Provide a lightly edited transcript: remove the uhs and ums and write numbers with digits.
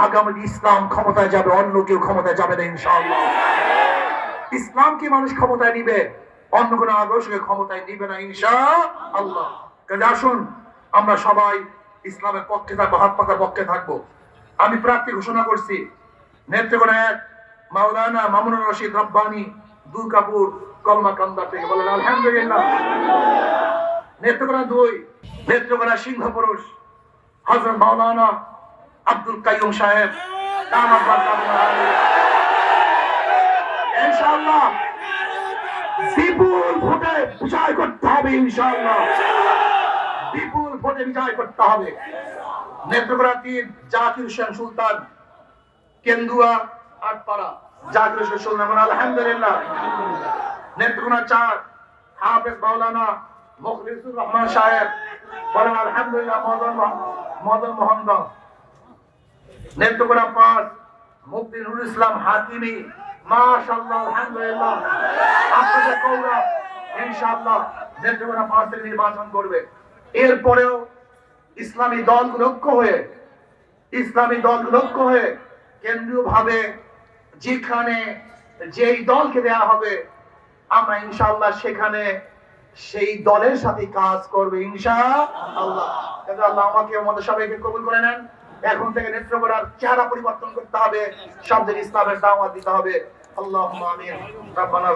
আগামী ইসলাম ক্ষমতায় যাবে, অন্য কেউ ক্ষমতায় যাবে না ইনশাআল্লাহ। ইসলামকে মানুষ ক্ষমতায় নিবে, অন্য কোন আদর্শকে ক্ষমতায় নিবে না ইনশাআল্লাহ। কাজে আসুন আমরা সবাই ইসলামের পক্ষে থাকবো, হাত পাকার পক্ষে থাকবো। আমি প্রার্থী ঘোষণা করছি নেত্রকোনা 1 মাওলানা মামুনুর রশিদ রব্বানী দুর্গাপুর কলমাকান্দা থেকে। বলেন আলহামদুলিল্লাহ। নেত্রকোনা 2 নেত্রকোনা সিংহপুরুষ হযরত মাওলানা আব্দুল কাইয়ুম সাহেব দামাত বরকাতুহু ইনশাআল্লাহ বিপুল ভোটে বিজয় করতে হবে ইনশাআল্লাহ, বিপুল ভোটে বিজয় করতে হবে। নেত্রকোনা 3 জাকির হোসেন সুলতান কেন্দুয়া আটপাড়া জাকির হোসেন সুলতান। আলহামদুলিল্লাহ। নেত্রকোনা 4 হাফেজ মাওলানা মুখলিসুর রহমান সাহেব। বলেন আলহামদুলিল্লাহ। মদন মোহনগঞ্জ। নেত্রকোনা 5 মুফতি নুরুল ইসলাম হাকিমি। মাশাআল্লাহ আলহামদুলিল্লাহ। আপনাদের গৌরব ইনশাআল্লাহ নেত্রকোনা 5 থেকে নির্বাচন করবে। এরপরেও ইসলামী দলগুলো ঐক্য হয়ে কেন্দ্রীয় ভাবে যেখানে যেই দলকে দেয়া হবে আমরা ইনশাআল্লাহ সেখানে সেই দলের সাথে কাজ করবে ইনশাআল্লাহ। আল্লাহ আমাকে আমাদের সবাইকে কবুল করে নেন। এখন থেকে নেত্রকোনার চেহারা পরিবর্তন করতে হবে, সব জায়গায় ইসলামের দাওয়াত দিতে হবে। আল্লাহুম্মা আমিন। রাব্বানা